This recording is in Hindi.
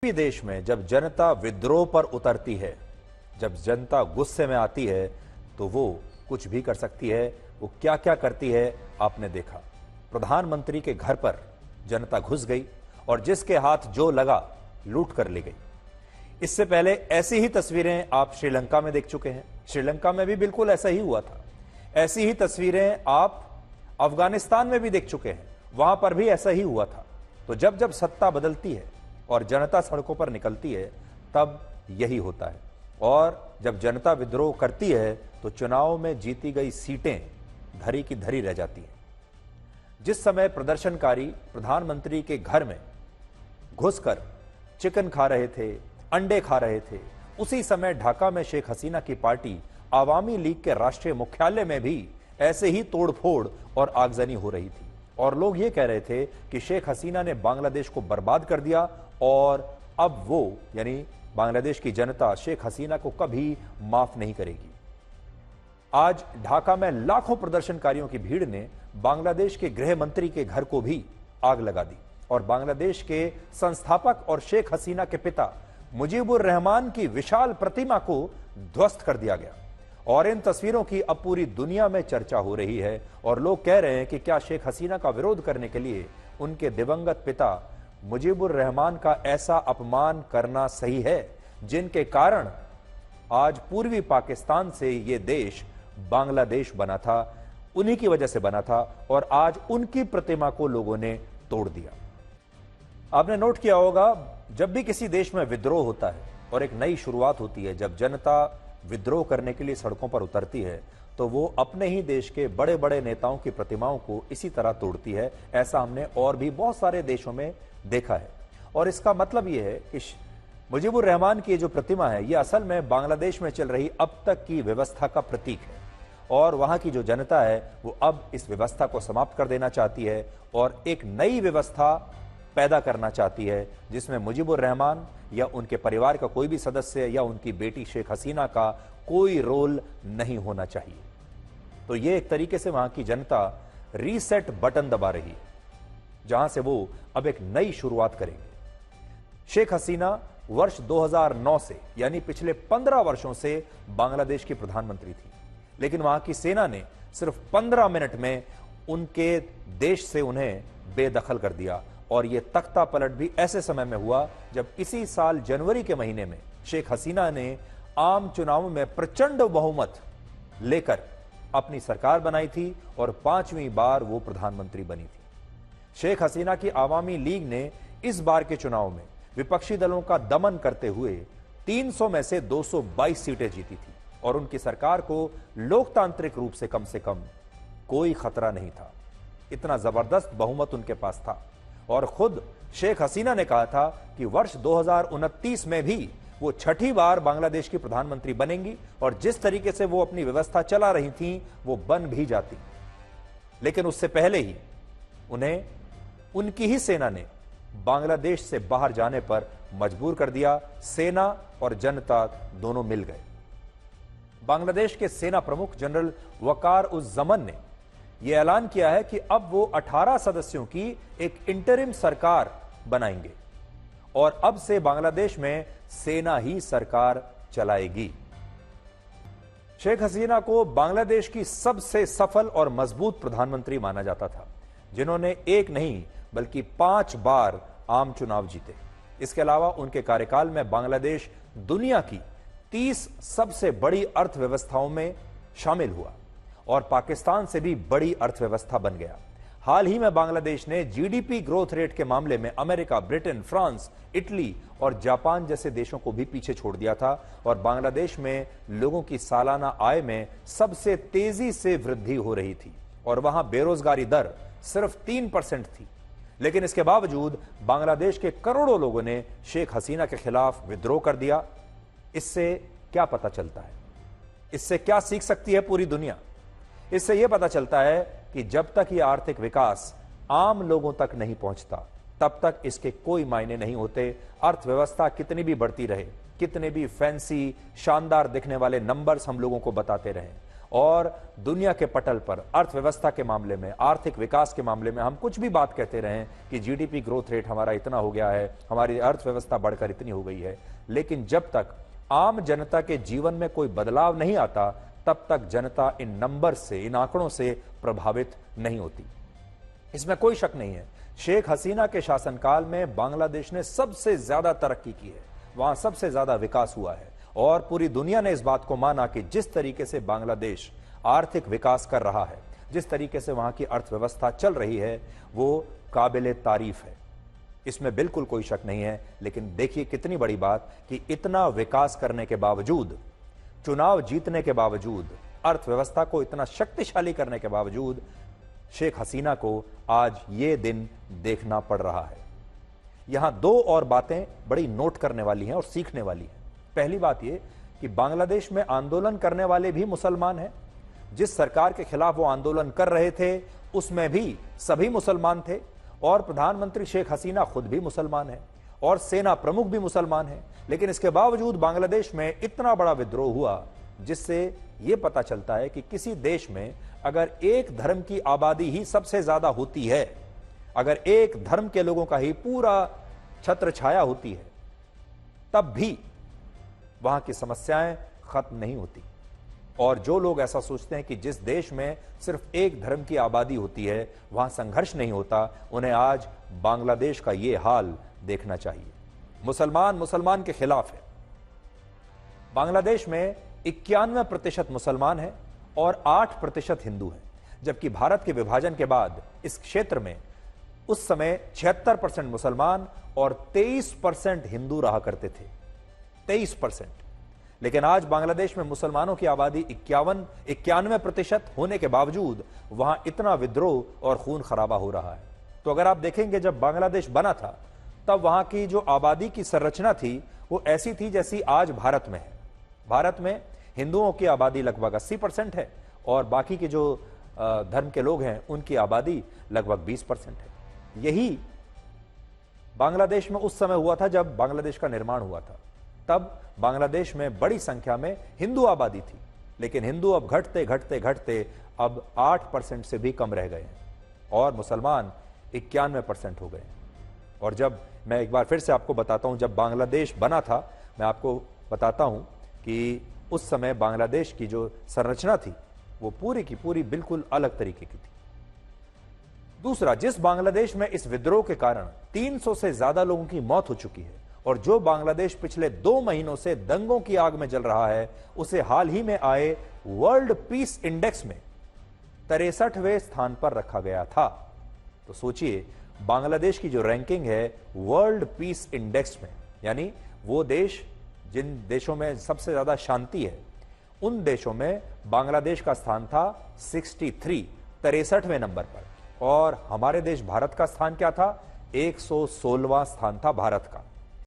भी देश में जब जनता विद्रोह पर उतरती है, जब जनता गुस्से में आती है, तो वो कुछ भी कर सकती है। वो क्या क्या करती है आपने देखा। प्रधानमंत्री के घर पर जनता घुस गई और जिसके हाथ जो लगा लूट कर ले गई। इससे पहले ऐसी ही तस्वीरें आप श्रीलंका में देख चुके हैं। श्रीलंका में भी बिल्कुल ऐसा ही हुआ था। ऐसी ही तस्वीरें आप अफगानिस्तान में भी देख चुके हैं, वहां पर भी ऐसा ही हुआ था। तो जब जब सत्ता बदलती है और जनता सड़कों पर निकलती है, तब यही होता है। और जब जनता विद्रोह करती है तो चुनाव में जीती गई सीटें धरी की धरी रह जाती हैं। जिस समय प्रदर्शनकारी प्रधानमंत्री के घर में घुसकर चिकन खा रहे थे, अंडे खा रहे थे, उसी समय ढाका में शेख हसीना की पार्टी आवामी लीग के राष्ट्रीय मुख्यालय में भी ऐसे ही तोड़फोड़ और आगजनी हो रही थी। और लोग ये कह रहे थे कि शेख हसीना ने बांग्लादेश को बर्बाद कर दिया और अब वो यानी बांग्लादेश की जनता शेख हसीना को कभी माफ नहीं करेगी। आज ढाका में लाखों प्रदर्शनकारियों की भीड़ ने बांग्लादेश के गृह मंत्री के घर को भी आग लगा दी और बांग्लादेश के संस्थापक और शेख हसीना के पिता मुजीबुर रहमान की विशाल प्रतिमा को ध्वस्त कर दिया गया। और इन तस्वीरों की अब पूरी दुनिया में चर्चा हो रही है और लोग कह रहे हैं कि क्या शेख हसीना का विरोध करने के लिए उनके दिवंगत पिता मुजीबुर रहमान का ऐसा अपमान करना सही है, जिनके कारण आज पूर्वी पाकिस्तान से ये देश बांग्लादेश बना था, उन्हीं की वजह से बना था और आज उनकी प्रतिमा को लोगों ने तोड़ दिया। आपने नोट किया होगा, जब भी किसी देश में विद्रोह होता है और एक नई शुरुआत होती है, जब जनता विद्रोह करने के लिए सड़कों पर उतरती है, तो वो अपने ही देश के बड़े बड़े नेताओं की प्रतिमाओं को इसी तरह तोड़ती है। ऐसा हमने और भी बहुत सारे देशों में देखा है। और इसका मतलब यह है कि मुजीबुर रहमान की जो प्रतिमा है, यह असल में बांग्लादेश में चल रही अब तक की व्यवस्था का प्रतीक है और वहां की जो जनता है वो अब इस व्यवस्था को समाप्त कर देना चाहती है और एक नई व्यवस्था पैदा करना चाहती है, जिसमें मुजीबुर रहमान या उनके परिवार का कोई भी सदस्य या उनकी बेटी शेख हसीना का कोई रोल नहीं होना चाहिए। तो ये एक तरीके से वहां की जनता रीसेट बटन दबा रही है, जहां से वो अब एक नई शुरुआत करेंगे। शेख हसीना वर्ष 2009 से यानी पिछले 15 वर्षों से बांग्लादेश की प्रधानमंत्री थी, लेकिन वहां की सेना ने सिर्फ 15 मिनट में उनके देश से उन्हें बेदखल कर दिया। और यह तख्ता पलट भी ऐसे समय में हुआ जब इसी साल जनवरी के महीने में शेख हसीना ने आम चुनाव में प्रचंड बहुमत लेकर अपनी सरकार बनाई थी और 5वीं बार वो प्रधानमंत्री बनी थी। शेख हसीना की आवामी लीग ने इस बार के चुनाव में विपक्षी दलों का दमन करते हुए 300 में से 222 सीटें जीती थी और उनकी सरकार को लोकतांत्रिक रूप से कम कोई खतरा नहीं था। इतना जबरदस्त बहुमत उनके पास था और खुद शेख हसीना ने कहा था कि वर्ष 2029 में भी वो 6ठी बार बांग्लादेश की प्रधानमंत्री बनेंगी और जिस तरीके से वो अपनी व्यवस्था चला रही थी वो बन भी जाती। लेकिन उससे पहले ही उन्हें उनकी ही सेना ने बांग्लादेश से बाहर जाने पर मजबूर कर दिया। सेना और जनता दोनों मिल गए। बांग्लादेश के सेना प्रमुख जनरल वकार उज जमन ने यह ऐलान किया है कि अब वो 18 सदस्यों की एक इंटरिम सरकार बनाएंगे और अब से बांग्लादेश में सेना ही सरकार चलाएगी। शेख हसीना को बांग्लादेश की सबसे सफल और मजबूत प्रधानमंत्री माना जाता था, जिन्होंने एक नहीं बल्कि 5 बार आम चुनाव जीते। इसके अलावा उनके कार्यकाल में बांग्लादेश दुनिया की 30 सबसे बड़ी अर्थव्यवस्थाओं में शामिल हुआ और पाकिस्तान से भी बड़ी अर्थव्यवस्था बन गया। हाल ही में बांग्लादेश ने जीडीपी ग्रोथ रेट के मामले में अमेरिका, ब्रिटेन, फ्रांस, इटली और जापान जैसे देशों को भी पीछे छोड़ दिया था और बांग्लादेश में लोगों की सालाना आय में सबसे तेजी से वृद्धि हो रही थी और वहां बेरोजगारी दर सिर्फ 3% थी। लेकिन इसके बावजूद बांग्लादेश के करोड़ों लोगों ने शेख हसीना के खिलाफ विद्रोह कर दिया। इससे क्या पता चलता है? इससे क्या सीख सकती है पूरी दुनिया? इससे यह पता चलता है कि जब तक यह आर्थिक विकास आम लोगों तक नहीं पहुंचता, तब तक इसके कोई मायने नहीं होते। अर्थव्यवस्था कितनी भी बढ़ती रहे, कितने भी फैंसी शानदार दिखने वाले नंबर्स हम लोगों को बताते रहें और दुनिया के पटल पर अर्थव्यवस्था के मामले में, आर्थिक विकास के मामले में हम कुछ भी बात कहते रहें कि जीडीपी ग्रोथ रेट हमारा इतना हो गया है, हमारी अर्थव्यवस्था बढ़कर इतनी हो गई है, लेकिन जब तक आम जनता के जीवन में कोई बदलाव नहीं आता तब तक जनता इन नंबर से, इन आंकड़ों से प्रभावित नहीं होती। इसमें कोई शक नहीं है, शेख हसीना के शासनकाल में बांग्लादेश ने सबसे ज्यादा तरक्की की है, वहां सबसे ज्यादा विकास हुआ है और पूरी दुनिया ने इस बात को माना कि जिस तरीके से बांग्लादेश आर्थिक विकास कर रहा है, जिस तरीके से वहां की अर्थव्यवस्था चल रही है, वो काबिले तारीफ है, इसमें बिल्कुल कोई शक नहीं है। लेकिन देखिए कितनी बड़ी बात कि इतना विकास करने के बावजूद, चुनाव जीतने के बावजूद, अर्थव्यवस्था को इतना शक्तिशाली करने के बावजूद शेख हसीना को आज ये दिन देखना पड़ रहा है। यहां दो और बातें बड़ी नोट करने वाली हैं और सीखने वाली हैं। पहली बात यह कि बांग्लादेश में आंदोलन करने वाले भी मुसलमान हैं। जिस सरकार के खिलाफ वो आंदोलन कर रहे थे उसमें भी सभी मुसलमान थे और प्रधानमंत्री शेख हसीना खुद भी मुसलमान है और सेना प्रमुख भी मुसलमान है। लेकिन इसके बावजूद बांग्लादेश में इतना बड़ा विद्रोह हुआ, जिससे यह पता चलता है कि किसी देश में अगर एक धर्म की आबादी ही सबसे ज्यादा होती है, अगर एक धर्म के लोगों का ही पूरा छत्र छाया होती है, तब भी वहां की समस्याएं खत्म नहीं होती। और जो लोग ऐसा सोचते हैं कि जिस देश में सिर्फ एक धर्म की आबादी होती है वहां संघर्ष नहीं होता, उन्हें आज बांग्लादेश का यह हाल देखना चाहिए। मुसलमान मुसलमान के खिलाफ है। बांग्लादेश में 91% मुसलमान है और 8% हिंदू हैं, जबकि भारत के विभाजन के बाद इस क्षेत्र में उस समय 76% मुसलमान और 23% हिंदू रहा करते थे, 23%। लेकिन आज बांग्लादेश में मुसलमानों की आबादी 91% होने के बावजूद वहां इतना विद्रोह और खून खराबा हो रहा है। तो अगर आप देखेंगे, जब बांग्लादेश बना था तब वहां की जो आबादी की संरचना थी वो ऐसी थी जैसी आज भारत में है। भारत में हिंदुओं की आबादी लगभग 80% है और बाकी के जो धर्म के लोग हैं उनकी आबादी लगभग 20% है। यही बांग्लादेश में उस समय हुआ था जब बांग्लादेश का निर्माण हुआ था। तब बांग्लादेश में बड़ी संख्या में हिंदू आबादी थी, लेकिन हिंदू अब घटते घटते घटते अब 8% से भी कम रह गए हैं और मुसलमान 91% हो गए। और जब मैं एक बार फिर से आपको बताता हूं, जब बांग्लादेश बना था, मैं आपको बताता हूं कि उस समय बांग्लादेश की जो संरचना थी वो पूरी की पूरी बिल्कुल अलग तरीके की थी। दूसरा, जिस बांग्लादेश में इस विद्रोह के कारण 300 से ज्यादा लोगों की मौत हो चुकी है और जो बांग्लादेश पिछले 2 महीनों से दंगों की आग में जल रहा है, उसे हाल ही में आए वर्ल्ड पीस इंडेक्स में 63वें स्थान पर रखा गया था। तो सोचिए, बांग्लादेश की जो रैंकिंग है वर्ल्ड पीस इंडेक्स में, यानी वो देश जिन देशों में सबसे ज्यादा शांति है, उन देशों में बांग्लादेश का स्थान था 63वें नंबर पर। और हमारे देश भारत का स्थान क्या था? 116वां स्थान था भारत का।